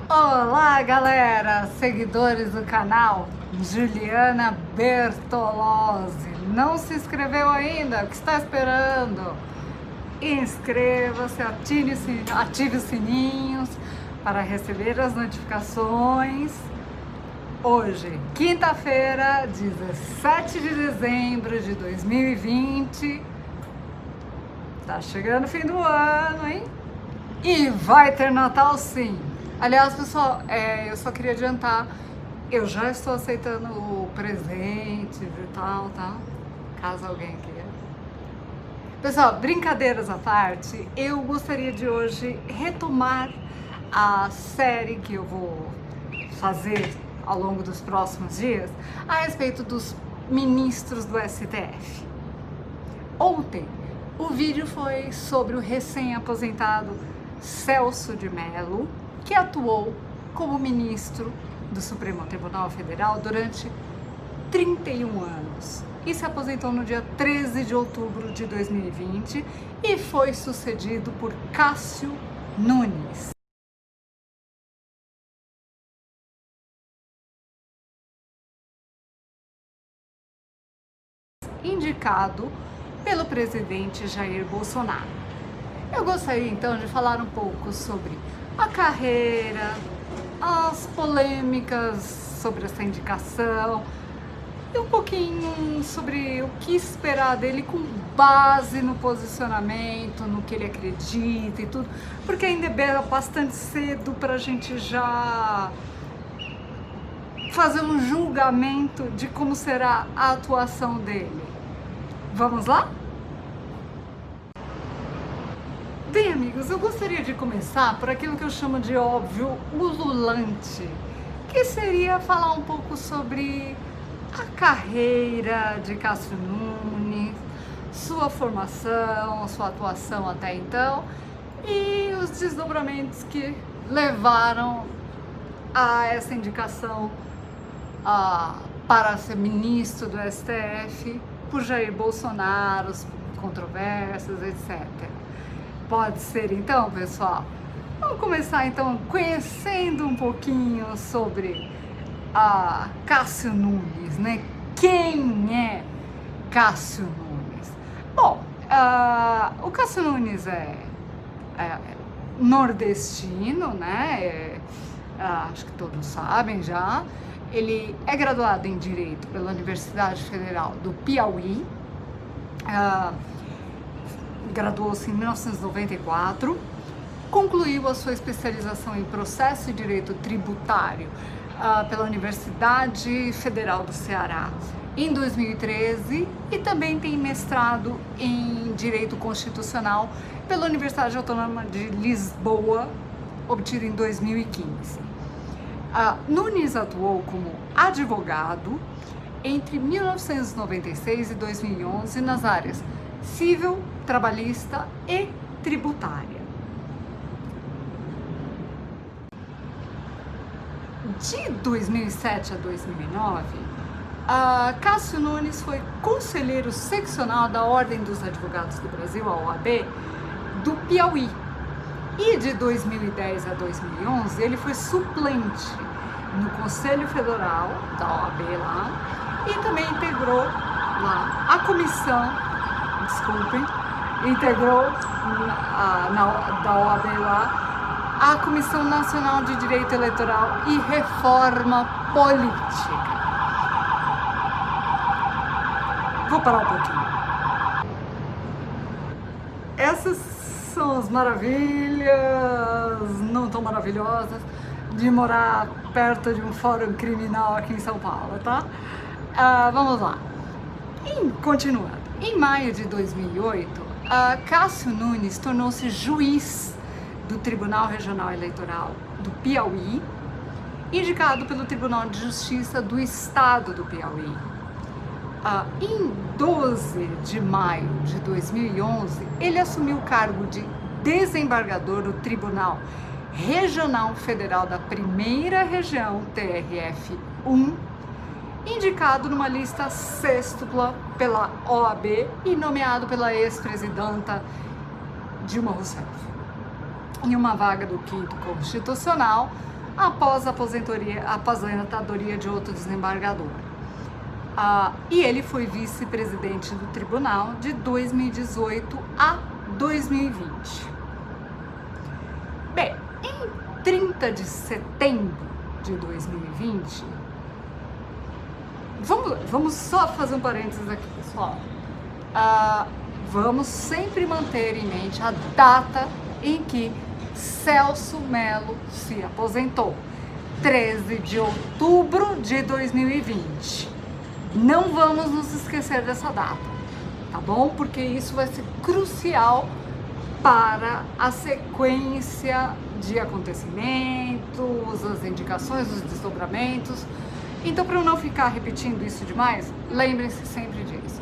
Olá, galera, seguidores do canal Juliana Bertolozzi. Não se inscreveu ainda? O que está esperando? Inscreva-se, ative os sininhos para receber as notificações. Hoje, quinta-feira, 17 de dezembro de 2020. Tá chegando o fim do ano, hein? E vai ter Natal sim! Aliás, pessoal, eu só queria adiantar, eu já estou aceitando presentes e tal, tá? Caso alguém queira. Pessoal, brincadeiras à parte, eu gostaria de hoje retomar a série que eu vou fazer ao longo dos próximos dias a respeito dos ministros do STF. Ontem, o vídeo foi sobre o recém-aposentado Celso de Mello, que atuou como ministro do Supremo Tribunal Federal durante 31 anos e se aposentou no dia 13 de outubro de 2020 e foi sucedido por Cássio Nunes. Indicado pelo presidente Jair Bolsonaro. Eu gostaria então de falar um pouco sobre a carreira, as polêmicas sobre essa indicação e um pouquinho sobre o que esperar dele com base no posicionamento, no que ele acredita e tudo, porque ainda é bastante cedo para a gente já fazer um julgamento de como será a atuação dele. Vamos lá? Bem, amigos, eu gostaria de começar por aquilo que eu chamo de óbvio ululante, que seria falar um pouco sobre a carreira de Cássio Nunes, sua formação, sua atuação até então e os desdobramentos que levaram a essa indicação para ser ministro do STF por Jair Bolsonaro, controvérsias, etc. Pode ser então, pessoal? Vamos começar então conhecendo um pouquinho sobre Cássio Nunes, né? Quem é Cássio Nunes? Bom, o Cássio Nunes é nordestino, né? Acho que todos sabem já. Ele é graduado em Direito pela Universidade Federal do Piauí. Graduou-se em 1994, concluiu a sua especialização em Processo e Direito Tributário pela Universidade Federal do Ceará em 2013 e também tem mestrado em Direito Constitucional pela Universidade Autônoma de Lisboa, obtido em 2015. Nunes atuou como advogado entre 1996 e 2011 nas áreas civil, trabalhista e tributária. De 2007 a 2009, Cássio Nunes foi conselheiro seccional da Ordem dos Advogados do Brasil, a OAB, do Piauí. E de 2010 a 2011, ele foi suplente no Conselho Federal da OAB lá e também integrou lá a comissão integrou da OAB lá a Comissão Nacional de Direito Eleitoral e Reforma Política. Vou parar um pouquinho. Essas são as maravilhas, não tão maravilhosas, de morar perto de um fórum criminal aqui em São Paulo, tá? Vamos lá. Continuando. Em maio de 2008, Cássio Nunes tornou-se juiz do Tribunal Regional Eleitoral do Piauí, indicado pelo Tribunal de Justiça do Estado do Piauí. Em 12 de maio de 2011, ele assumiu o cargo de desembargador do Tribunal Regional Federal da Primeira Região, TRF-1, indicado numa lista sextupla pela OAB e nomeado pela ex-presidenta Dilma Rousseff. Em uma vaga do 5º Constitucional, após a aposentadoria de outro desembargador. E ele foi vice-presidente do tribunal de 2018 a 2020. Bem, em 30 de setembro de 2020, vamos só fazer um parênteses aqui, pessoal. Vamos sempre manter em mente a data em que Celso Mello se aposentou, 13 de outubro de 2020. Não vamos nos esquecer dessa data, tá bom? Porque isso vai ser crucial para a sequência de acontecimentos, as indicações, os desdobramentos. Então, para eu não ficar repetindo isso demais, lembrem-se sempre disso.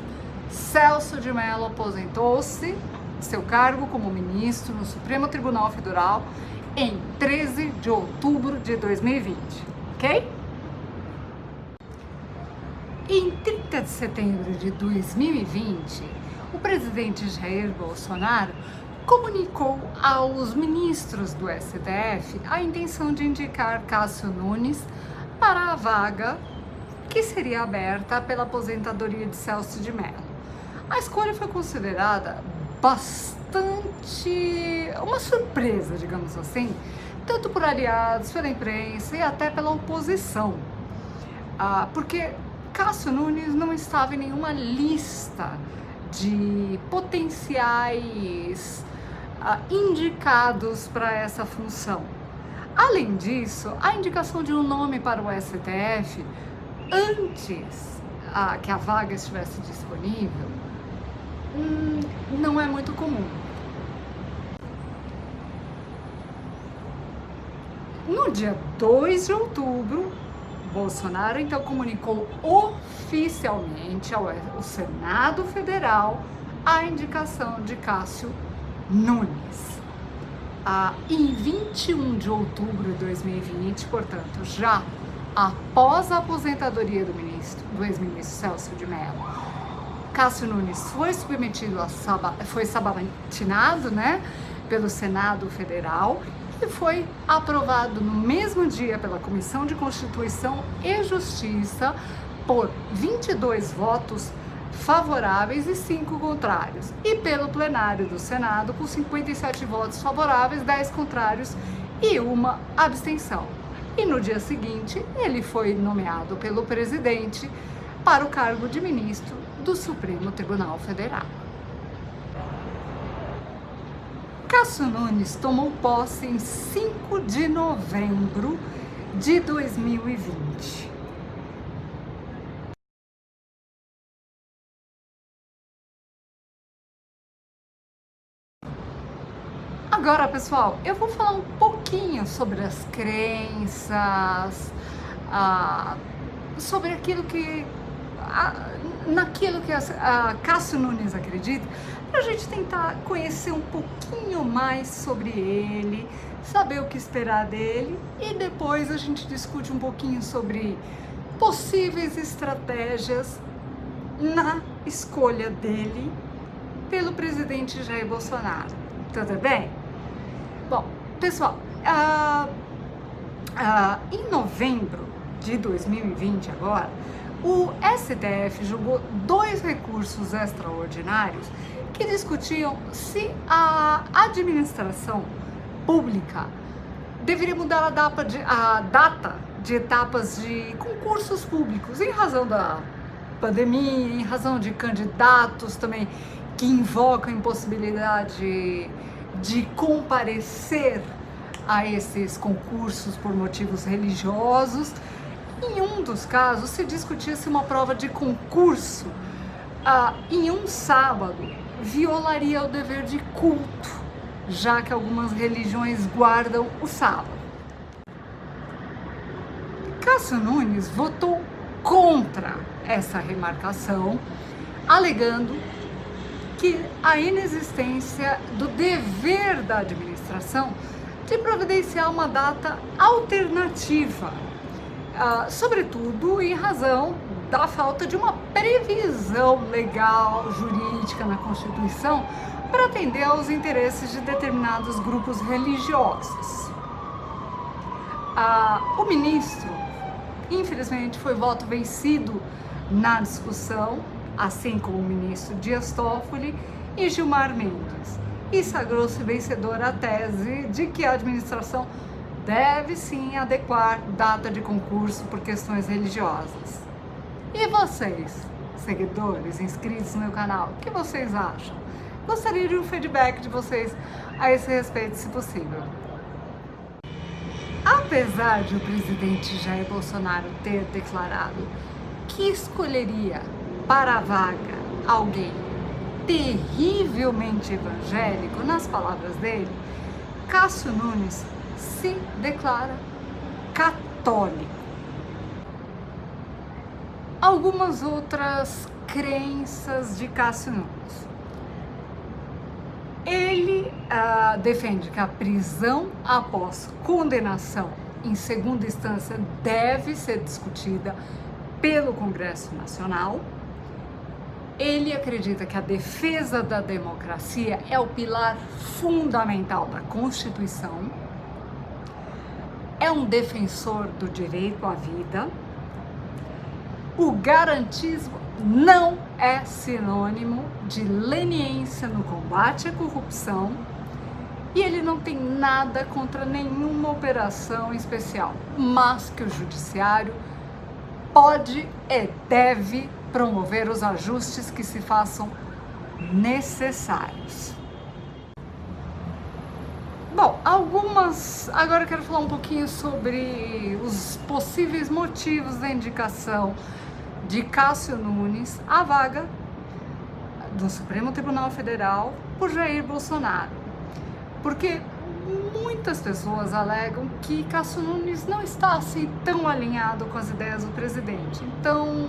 Celso de Mello aposentou-se de seu cargo como ministro no Supremo Tribunal Federal em 13 de outubro de 2020, ok? Em 30 de setembro de 2020, o presidente Jair Bolsonaro comunicou aos ministros do STF a intenção de indicar Cássio Nunes para a vaga que seria aberta pela aposentadoria de Celso de Mello. A escolha foi considerada bastante uma surpresa, digamos assim, tanto por aliados, pela imprensa e até pela oposição, porque Cássio Nunes não estava em nenhuma lista de potenciais indicados para essa função. Além disso, a indicação de um nome para o STF antes que a vaga estivesse disponível não é muito comum. No dia 2 de outubro, Bolsonaro então comunicou oficialmente ao Senado Federal a indicação de Cássio Nunes. Em 21 de outubro de 2020, portanto, já após a aposentadoria do ex-ministro Celso de Mello, Cássio Nunes foi submetido foi sabatinado, né, pelo Senado Federal e foi aprovado no mesmo dia pela Comissão de Constituição e Justiça por 22 votos favoráveis e 5 contrários, e pelo plenário do Senado com 57 votos favoráveis, 10 contrários e uma abstenção. E no dia seguinte, ele foi nomeado pelo presidente para o cargo de ministro do Supremo Tribunal Federal. Cássio Nunes tomou posse em 5 de novembro de 2020. Agora, pessoal, eu vou falar um pouquinho sobre as crenças, sobre aquilo que naquilo que Cássio Nunes acredita, para a gente tentar conhecer um pouquinho mais sobre ele, saber o que esperar dele, e depois a gente discute um pouquinho sobre possíveis estratégias na escolha dele pelo presidente Jair Bolsonaro. Tudo bem? Bom, pessoal, em novembro de 2020 agora, o STF julgou 2 recursos extraordinários que discutiam se a administração pública deveria mudar a data de etapas de concursos públicos em razão da pandemia, em razão de candidatos também que invocam a impossibilidade de comparecer a esses concursos por motivos religiosos. Em um dos casos, se discutia se uma prova de concurso em um sábado violaria o dever de culto, já que algumas religiões guardam o sábado. Cássio Nunes votou contra essa remarcação, alegando que a inexistência do dever da administração de providenciar uma data alternativa, sobretudo em razão da falta de uma previsão legal, jurídica na Constituição para atender aos interesses de determinados grupos religiosos. O ministro, infelizmente, foi voto vencido na discussão, assim como o ministro Dias Toffoli e Gilmar Mendes, e sagrou-se vencedora a tese de que a administração deve sim adequar data de concurso por questões religiosas. E vocês, seguidores, inscritos no meu canal, o que vocês acham? Gostaria de um feedback de vocês a esse respeito, se possível. Apesar de o presidente Jair Bolsonaro ter declarado que escolheria para a vaga alguém terrivelmente evangélico, nas palavras dele, Cássio Nunes se declara católico. Algumas outras crenças de Cássio Nunes. Ele defende que a prisão após condenação em segunda instância deve ser discutida pelo Congresso Nacional. Ele acredita que a defesa da democracia é o pilar fundamental da Constituição. É um defensor do direito à vida. O garantismo não é sinônimo de leniência no combate à corrupção e ele não tem nada contra nenhuma operação especial, mas que o judiciário pode e deve promover os ajustes que se façam necessários. Bom, agora eu quero falar um pouquinho sobre os possíveis motivos da indicação de Cássio Nunes à vaga do Supremo Tribunal Federal por Jair Bolsonaro. Porque muitas pessoas alegam que Cássio Nunes não está assim tão alinhado com as ideias do presidente. Então,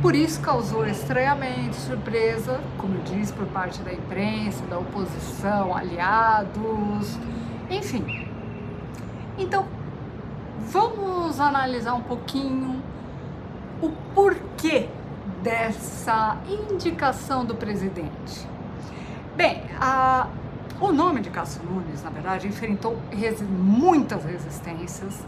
por isso causou estranhamento, surpresa, como eu disse, por parte da imprensa, da oposição, aliados, enfim. Então, vamos analisar um pouquinho o porquê dessa indicação do presidente. Bem, o nome de Cássio Nunes, na verdade, enfrentou muitas resistências,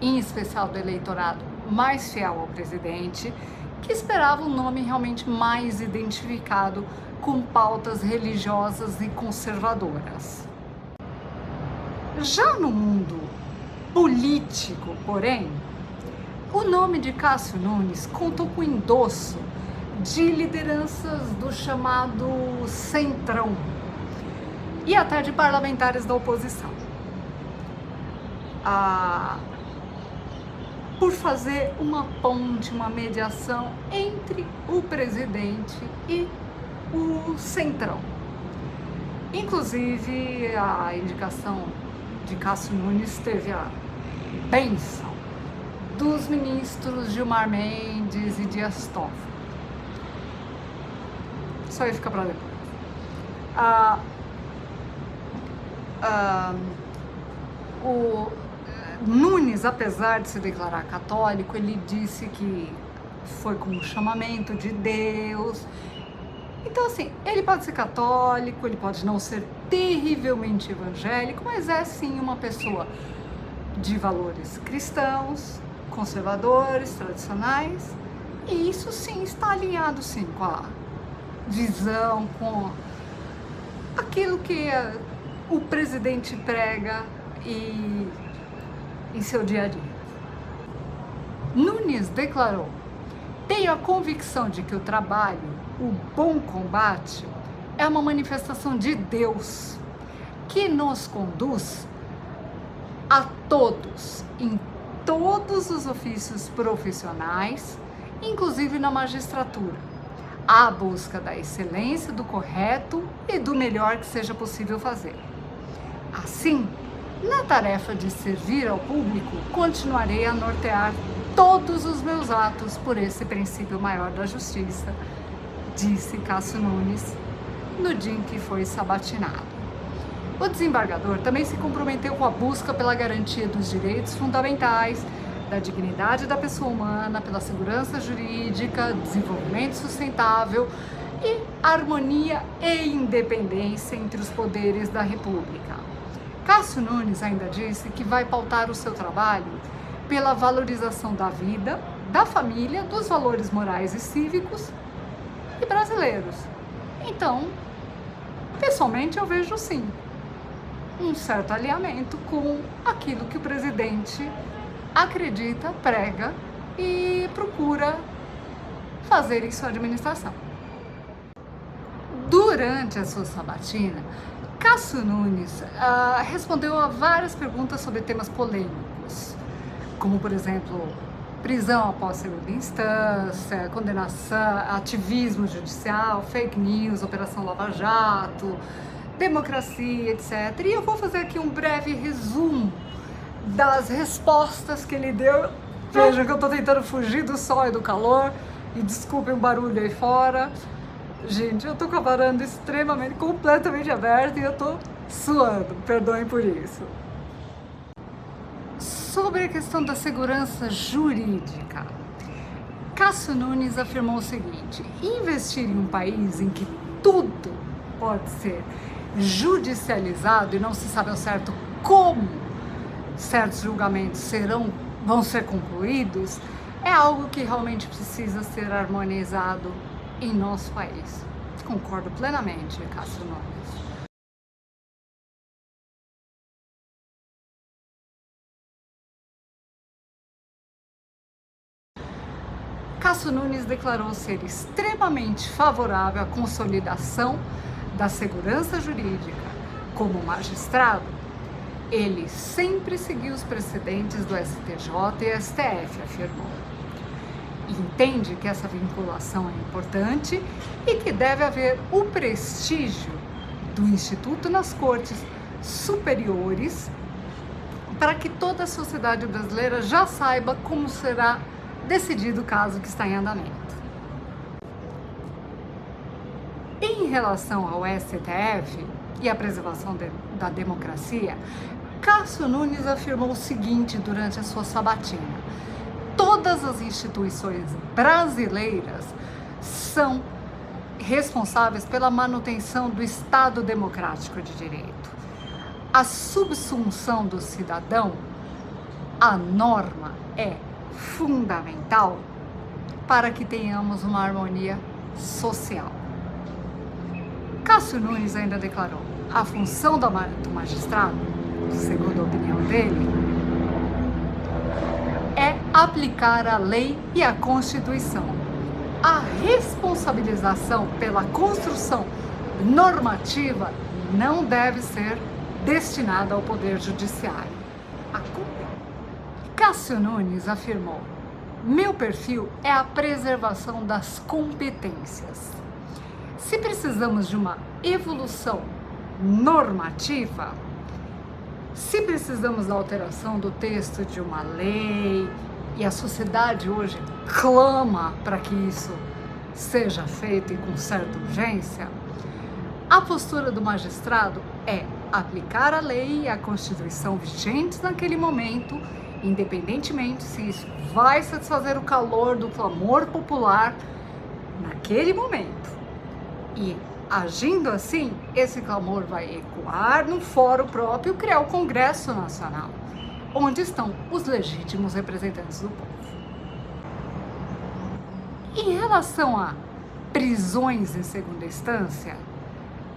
em especial do eleitorado mais fiel ao presidente, que esperava um nome realmente mais identificado com pautas religiosas e conservadoras. Já no mundo político, porém, o nome de Cássio Nunes contou com o endosso de lideranças do chamado Centrão e até de parlamentares da oposição, por fazer uma ponte, uma mediação entre o presidente e o Centrão. Inclusive, a indicação de Cássio Nunes teve a bênção dos ministros Gilmar Mendes e Dias Toffoli. Isso aí fica para depois. O Nunes, apesar de se declarar católico, ele disse que foi com o chamamento de Deus. Então, assim, ele pode ser católico, ele pode não ser terrivelmente evangélico, mas é sim uma pessoa de valores cristãos, conservadores, tradicionais, e isso sim está alinhado sim com a visão, com aquilo que o presidente prega em seu dia a dia. Nunes declarou: tenho a convicção de que o trabalho, o bom combate, é uma manifestação de Deus que nos conduz a todos, em todos os ofícios profissionais, inclusive na magistratura, à busca da excelência, do correto e do melhor que seja possível fazer. Assim, na tarefa de servir ao público, continuarei a nortear todos os meus atos por esse princípio maior da justiça, disse Cássio Nunes no dia em que foi sabatinado. O desembargador também se comprometeu com a busca pela garantia dos direitos fundamentais, da dignidade da pessoa humana, pela segurança jurídica, desenvolvimento sustentável e harmonia e independência entre os poderes da República. Cássio Nunes ainda disse que vai pautar o seu trabalho pela valorização da vida, da família, dos valores morais e cívicos e brasileiros. Então, pessoalmente, eu vejo sim um certo alinhamento com aquilo que o presidente acredita, prega e procura fazer em sua administração. Durante a sua sabatina, Cássio Nunes respondeu a várias perguntas sobre temas polêmicos, como, por exemplo, prisão após segunda instância, condenação, ativismo judicial, fake news, Operação Lava Jato, democracia, etc. E eu vou fazer aqui um breve resumo das respostas que ele deu. Vejam que eu estou tentando fugir do sol e do calor, e desculpem o barulho aí fora. Gente, eu tô com a varanda completamente aberta e eu tô suando, perdoem por isso. Sobre a questão da segurança jurídica, Cássio Nunes afirmou o seguinte: investir em um país em que tudo pode ser judicializado e não se sabe ao certo como certos julgamentos vão ser concluídos, é algo que realmente precisa ser harmonizado em nosso país. Concordo plenamente, Cássio Nunes. Cássio Nunes declarou ser extremamente favorável à consolidação da segurança jurídica. Como magistrado, ele sempre seguiu os precedentes do STJ e STF, afirmou. Entende que essa vinculação é importante e que deve haver o prestígio do Instituto nas cortes superiores para que toda a sociedade brasileira já saiba como será decidido o caso que está em andamento. Em relação ao STF e à preservação da democracia, Cássio Nunes afirmou o seguinte durante a sua sabatina: todas as instituições brasileiras são responsáveis pela manutenção do Estado democrático de direito. A subsunção do cidadão à norma é fundamental para que tenhamos uma harmonia social. Cássio Nunes ainda declarou: a função do magistrado, segundo a opinião dele, é aplicar a lei e a Constituição. A responsabilização pela construção normativa não deve ser destinada ao Poder Judiciário. Cássio Nunes afirmou: meu perfil é a preservação das competências. Se precisamos de uma evolução normativa, se precisamos da alteração do texto de uma lei, e a sociedade hoje clama para que isso seja feito e com certa urgência, a postura do magistrado é aplicar a lei e a Constituição vigentes naquele momento, independentemente se isso vai satisfazer o calor do clamor popular naquele momento. E agindo assim, esse clamor vai ecoar no fórum próprio, criar o Congresso Nacional, onde estão os legítimos representantes do povo. Em relação a prisões em segunda instância,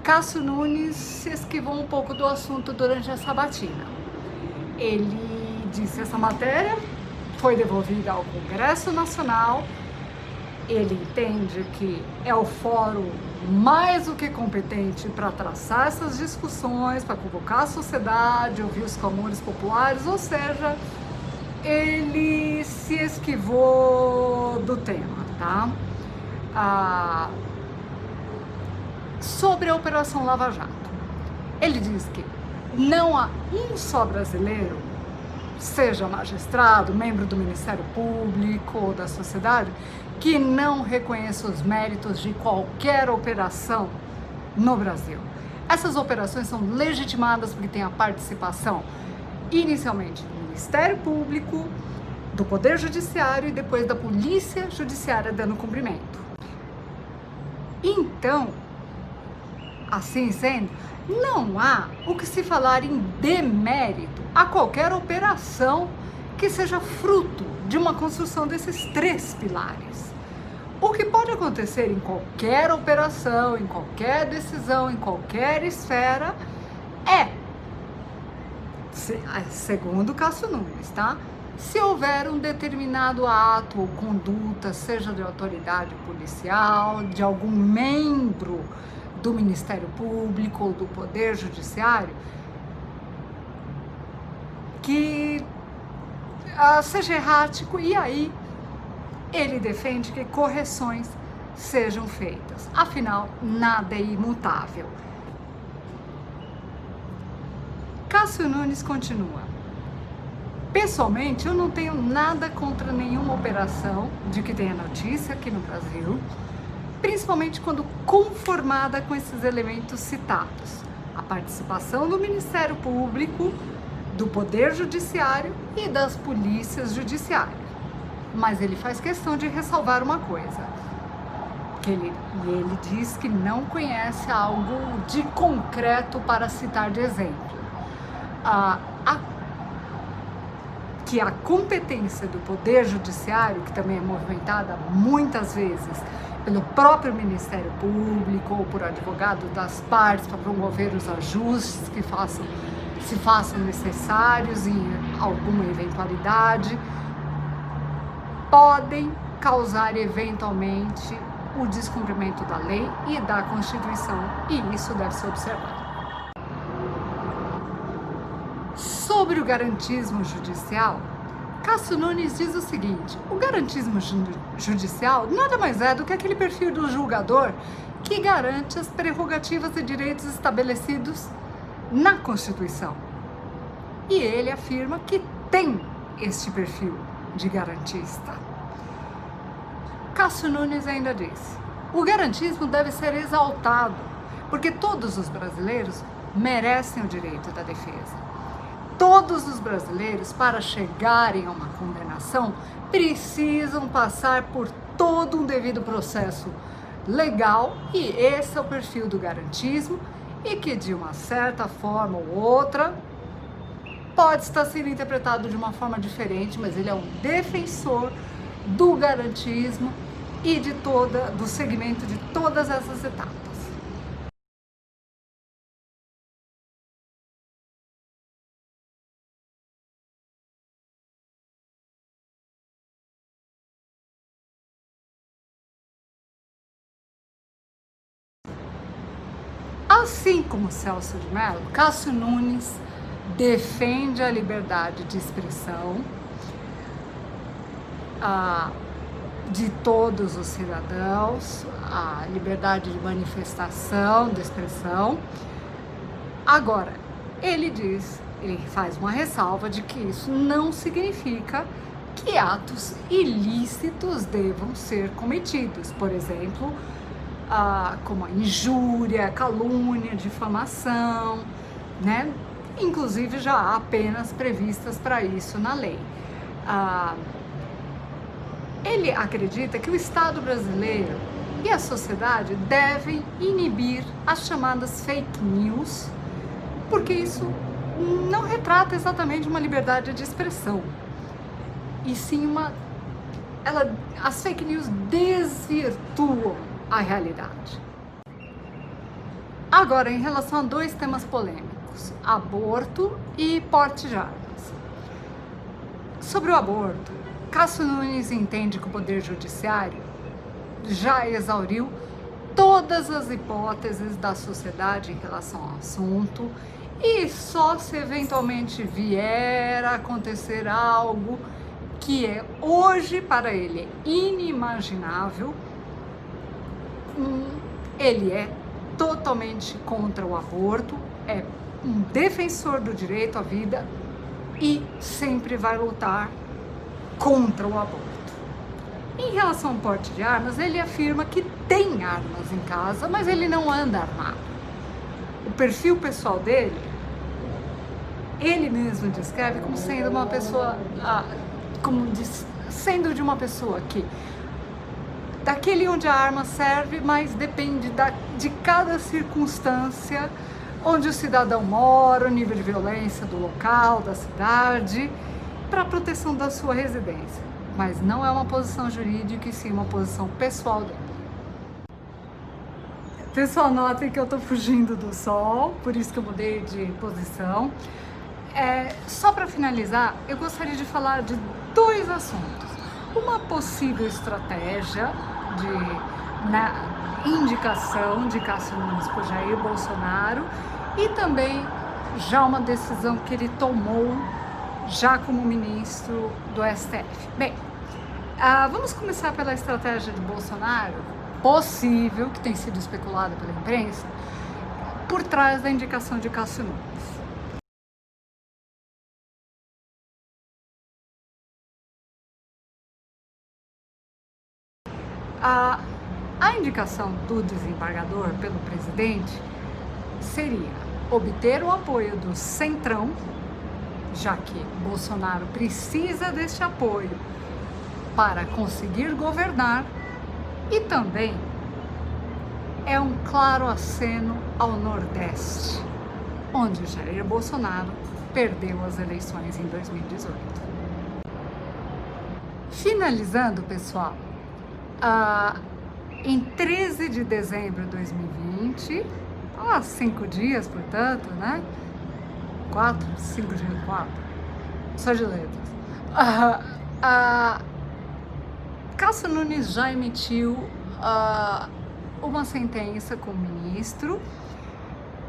Cássio Nunes se esquivou um pouco do assunto durante a sabatina. Ele disse que essa matéria foi devolvida ao Congresso Nacional. Ele entende que é o fórum mais do que competente para traçar essas discussões, para convocar a sociedade, ouvir os clamores populares, ou seja, ele se esquivou do tema, tá? Sobre a Operação Lava Jato, ele diz que não há um só brasileiro, seja magistrado, membro do Ministério Público ou da sociedade, que não reconheça os méritos de qualquer operação no Brasil. Essas operações são legitimadas porque tem a participação inicialmente do Ministério Público, do Poder Judiciário e depois da Polícia Judiciária dando cumprimento. Então, assim sendo, não há o que se falar em demérito a qualquer operação que seja fruto de uma construção desses 3 pilares. O que pode acontecer em qualquer operação, em qualquer decisão, em qualquer esfera, segundo Cássio Nunes, tá? Se houver um determinado ato ou conduta, seja de autoridade policial, de algum membro do Ministério Público ou do Poder Judiciário, que seja errático, e aí ele defende que correções sejam feitas. Afinal, nada é imutável. Cássio Nunes continua: pessoalmente, eu não tenho nada contra nenhuma operação de que tenha notícia aqui no Brasil, principalmente quando conformada com esses elementos citados: a participação do Ministério Público, do Poder Judiciário e das polícias judiciárias. Mas ele faz questão de ressalvar uma coisa, que ele diz que não conhece algo de concreto para citar de exemplo. Que a competência do Poder Judiciário, que também é movimentada muitas vezes pelo próprio Ministério Público ou por advogado das partes para promover os ajustes que se façam necessários em alguma eventualidade, podem causar eventualmente o descumprimento da lei e da Constituição, e isso deve ser observado. Sobre o garantismo judicial, Cássio Nunes diz o seguinte: o garantismo judicial nada mais é do que aquele perfil do julgador que garante as prerrogativas e direitos estabelecidos na Constituição. E ele afirma que tem este perfil de garantista. Cássio Nunes ainda diz: o garantismo deve ser exaltado, porque todos os brasileiros merecem o direito da defesa. Todos os brasileiros, para chegarem a uma condenação, precisam passar por todo um devido processo legal, e esse é o perfil do garantismo, e que de uma certa forma ou outra pode estar sendo interpretado de uma forma diferente, mas ele é um defensor do garantismo e do segmento de todas essas etapas. Assim como Celso de Mello, Cássio Nunes defende a liberdade de expressão de todos os cidadãos, a liberdade de manifestação, de expressão. Agora, ele faz uma ressalva de que isso não significa que atos ilícitos devam ser cometidos. Por exemplo, como a injúria, calúnia, difamação, né? Inclusive já há penas previstas para isso na lei. Ele acredita que o Estado brasileiro e a sociedade devem inibir as chamadas fake news, porque isso não retrata exatamente uma liberdade de expressão, e sim as fake news desvirtuam a realidade. Agora, em relação a 2 temas polêmicos, aborto e porte de armas. Sobre o aborto, Cássio Nunes entende que o Poder Judiciário já exauriu todas as hipóteses da sociedade em relação ao assunto, e só se eventualmente vier a acontecer algo que é hoje para ele inimaginável, ele é totalmente contra o aborto, é um defensor do direito à vida e sempre vai lutar contra o aborto. Em relação ao porte de armas, ele afirma que tem armas em casa, mas ele não anda armado. O perfil pessoal dele, ele mesmo descreve como sendo uma pessoa, sendo de uma pessoa que daquele onde a arma serve, mas depende de cada circunstância onde o cidadão mora, o nível de violência do local, da cidade, para a proteção da sua residência. Mas não é uma posição jurídica, e sim uma posição pessoal dele. Pessoal, notem que eu estou fugindo do sol, por isso que eu mudei de posição. Só para finalizar, eu gostaria de falar de dois assuntos. Uma possível estratégia na indicação de Cássio Nunes por Jair Bolsonaro e também já uma decisão que ele tomou já como ministro do STF. Bem, vamos começar pela estratégia de Bolsonaro, possível, que tem sido especulada pela imprensa, por trás da indicação de Cássio Nunes. A indicação do desembargador pelo presidente seria obter o apoio do Centrão, já que Bolsonaro precisa deste apoio para conseguir governar, e também é um claro aceno ao Nordeste, onde Jair Bolsonaro perdeu as eleições em 2018. Finalizando, pessoal, em 13 de dezembro de 2020, há 5 dias, portanto, né? 5 dias, 4, só de letras. Cássio Nunes já emitiu uma sentença com o ministro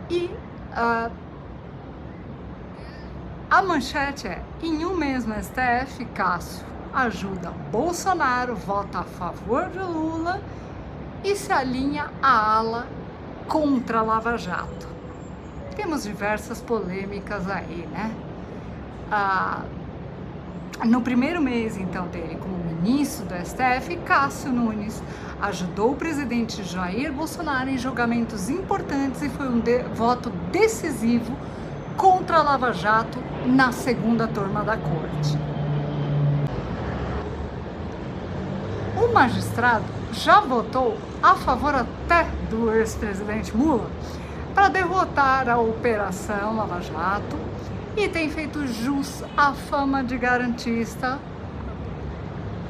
e a manchete é: em um mesmo STF, Cássio ajuda Bolsonaro, vota a favor de Lula e se alinha à ala contra a Lava Jato. Temos diversas polêmicas aí, né? No primeiro mês, então, dele como ministro do STF, Cássio Nunes ajudou o presidente Jair Bolsonaro em julgamentos importantes e foi um voto decisivo contra a Lava Jato na segunda turma da corte. O magistrado já votou a favor até do ex-presidente Lula para derrotar a Operação Lava Jato e tem feito jus à fama de garantista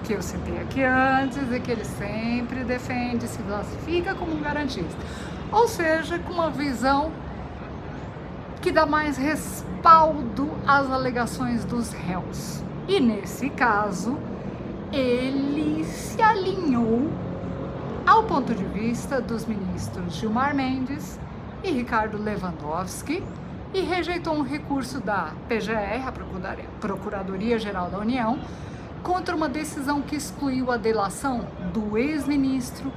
que eu citei aqui antes e que ele sempre defende, se classifica como um garantista. Ou seja, com uma visão que dá mais respaldo às alegações dos réus. E nesse caso, ele se alinhou ao ponto de vista dos ministros Gilmar Mendes e Ricardo Lewandowski e rejeitou um recurso da PGR, a Procuradoria-Geral da União, contra uma decisão que excluiu a delação do ex-ministro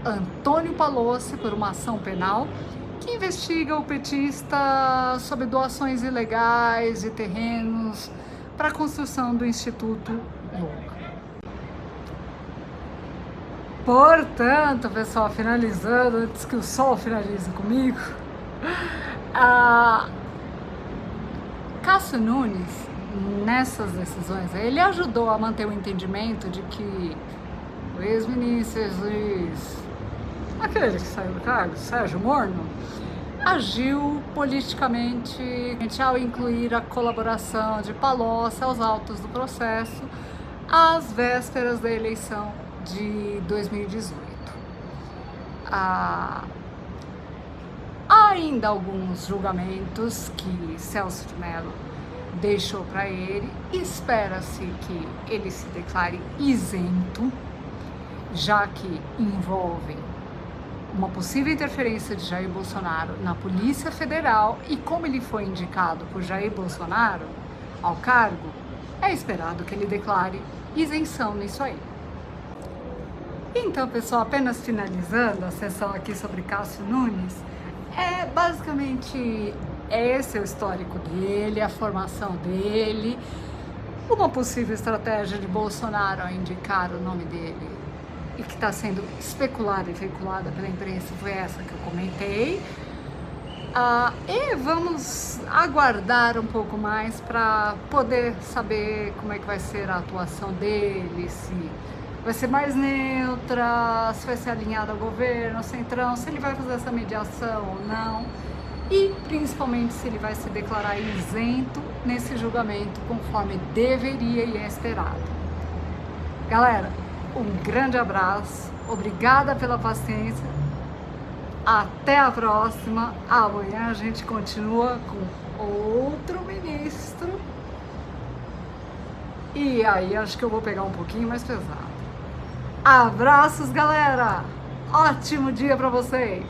Antônio Palocci por uma ação penal que investiga o petista sobre doações ilegais de terrenos para a construção do Instituto Lula. Portanto, pessoal, finalizando, antes que o sol finalize comigo, Cássio Nunes, nessas decisões, ele ajudou a manter o entendimento de que o ex-ministro aquele que saiu do cargo, Sérgio Moro, agiu politicamente ao incluir a colaboração de Palocci aos autos do processo às vésperas da eleição de 2018. Há ainda alguns julgamentos que Celso de Mello deixou para ele. Espera-se que ele se declare isento, já que envolvem uma possível interferência de Jair Bolsonaro na Polícia Federal, e como ele foi indicado por Jair Bolsonaro ao cargo, é esperado que ele declare isenção nisso aí. Então, pessoal, apenas finalizando a sessão aqui sobre Cássio Nunes, basicamente esse é o histórico dele, a formação dele, uma possível estratégia de Bolsonaro ao indicar o nome dele e que está sendo especulada e veiculada pela imprensa foi essa que eu comentei. E vamos aguardar um pouco mais para poder saber como é que vai ser a atuação dele, se vai ser mais neutra, se vai ser alinhado ao governo, ao centrão, se ele vai fazer essa mediação ou não. e principalmente se ele vai se declarar isento nesse julgamento conforme deveria e é esperado. Galera, um grande abraço, obrigada pela paciência, até a próxima. Amanhã a gente continua com outro ministro e aí acho que eu vou pegar um pouquinho mais pesado. Abraços, galera! Ótimo dia para vocês!